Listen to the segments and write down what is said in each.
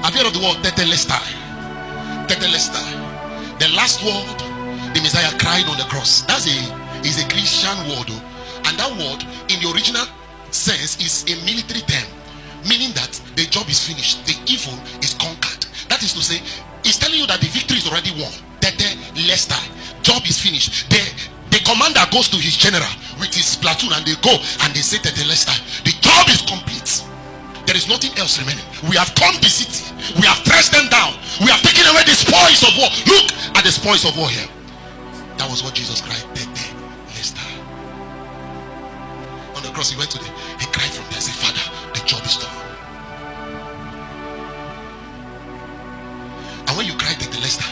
Have you heard of the word tetelestai? Tetelestai. The last word the Messiah cried on the cross. That's is a Christian word, and that word in the original sense is a military term, meaning that the job is finished, the evil is conquered. That is to say, it's telling you that the victory is already won. Tetelestai. Job is finished. The commander goes to his general with his platoon, and they go and they say tetelestai. The job is complete. There is nothing else remaining. We have torn the city. We have pressed them down. We have taken away the spoils of war. Look at the spoils of war here. That was what Jesus cried. Tetelestai. On the cross, he went to he cried from there. Said, Father, the job is done. And when you cry tetelestai,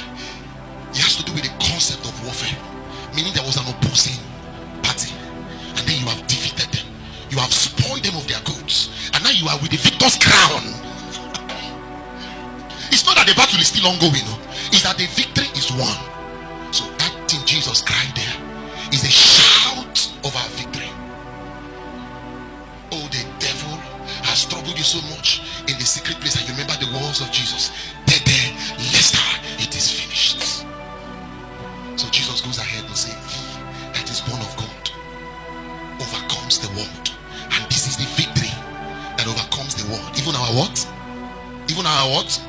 it has to do with the concept of warfare, meaning there was an opposing party, and then you have defeated them. You have spoiled them of their goods, and now you are with the victor's crown. It's not that the battle is still ongoing, no. It's that the victory is won. So that thing Jesus cried there is a shout of our victory. Oh, the devil has troubled you so much in the secret place, and you remember the words of Jesus. Tetelestai, it is finished. So Jesus goes ahead and says, that is born of God overcomes the world. And this is the victory that overcomes the world. Even our what? Even our what?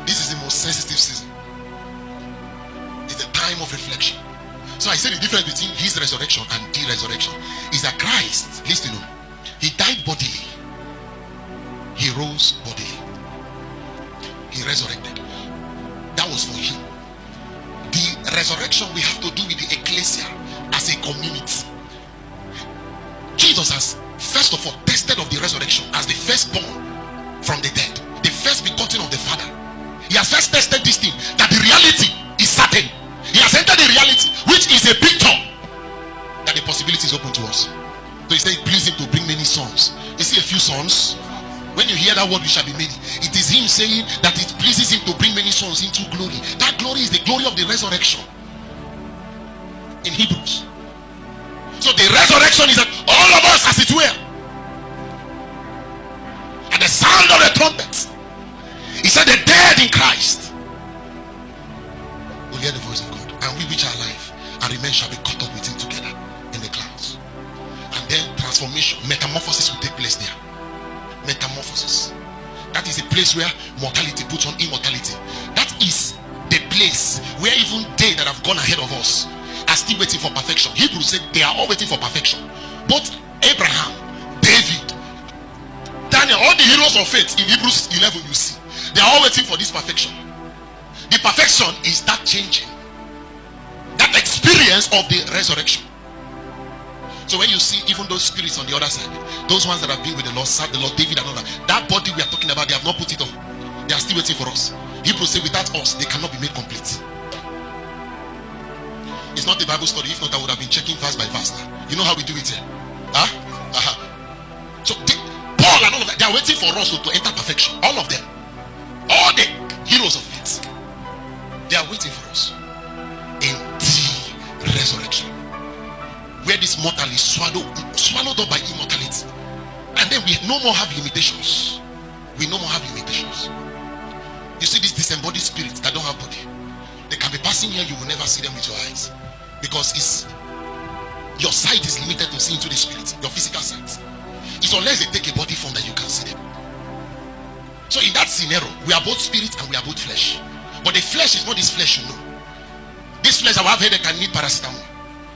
This is the most sensitive season. It's a time of reflection. So I said the difference between his resurrection and the resurrection is that Christ, listen, he died bodily. He rose bodily. He resurrected. That was for him. The resurrection we have to do with the ecclesia as a community. Jesus has first of all tested of the resurrection as the firstborn from the dead, the first begotten of the Father. He has first tested this thing, that the reality is certain. He has entered the reality, which is a picture that the possibility is open to us. So he said it pleased him to bring many sons. You see a few sons. When you hear that word, we shall be many. It is him saying that it pleases him to bring many sons into glory. That glory is the glory of the resurrection in Hebrews. So the resurrection is that all of us, as it were, at the sound of the trumpet, he said the dead in Christ will hear the voice of God, and we which are alive and remain shall be caught up with him together in the clouds. And then transformation, metamorphosis will take place there. Metamorphosis. That is a place where mortality puts on immortality. That is the place where even they that have gone ahead of us are still waiting for perfection. Hebrews said they are all waiting for perfection. Both Abraham, David, Daniel, all the heroes of faith in Hebrews 11, you see, they are all waiting for this perfection. The perfection is that changing, that experience of the resurrection. So when you see even those spirits on the other side, those ones that have been with the Lord, served the Lord, David and all that body we are talking about, they have not put it on. They are still waiting for us. Hebrews say without us, they cannot be made complete. It's not a Bible study. If not, I would have been checking verse by verse. You know how we do it here? So Paul and all of that, they are waiting for us to enter perfection. All of them. All the heroes of faith. They are waiting for us in the resurrection, where this mortal is swallowed up by immortality, and then we no more have limitations. We no more have limitations. You see these disembodied spirits that don't have body, they can be passing here, you will never see them with your eyes, because your sight is limited to see into the spirit, your physical sight. It's unless they take a body form that you can see them. So in that scenario, we are both spirit and we are both flesh, but the flesh is not this flesh, you know. This flesh I have heard can need paracetamol.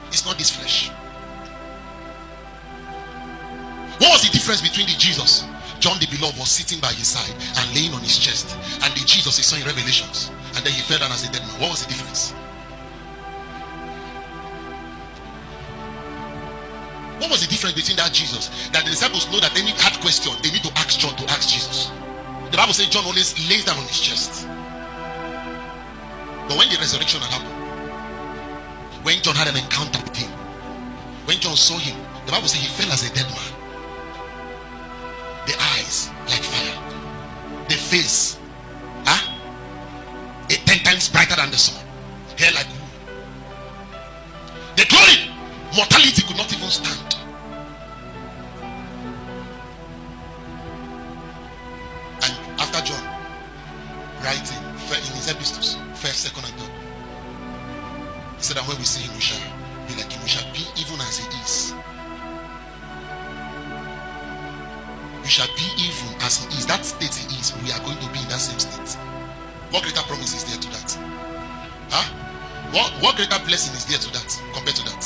It's not this flesh. What was the difference between the Jesus John the beloved was sitting by his side and laying on his chest, and the Jesus he saw in Revelations, and then he fell down as a dead man? What was the difference? What was the difference between that Jesus that the disciples know that they need hard question, they need to ask John to ask Jesus? The Bible says John always lays down on his chest. But when the resurrection had happened, when John had an encounter with him, when John saw him, the Bible says he fell as a dead man. The eyes like fire, the face 10 times brighter than the sun, hair like wool. The glory, mortality could not even stand. writing in his epistles, first, second, and third. He said that when we see him, we shall be like him. We shall be even as he is. We shall be even as he is. That state he is, we are going to be in that same state. What greater promise is there to that? Huh? What greater blessing is there to that compared to that?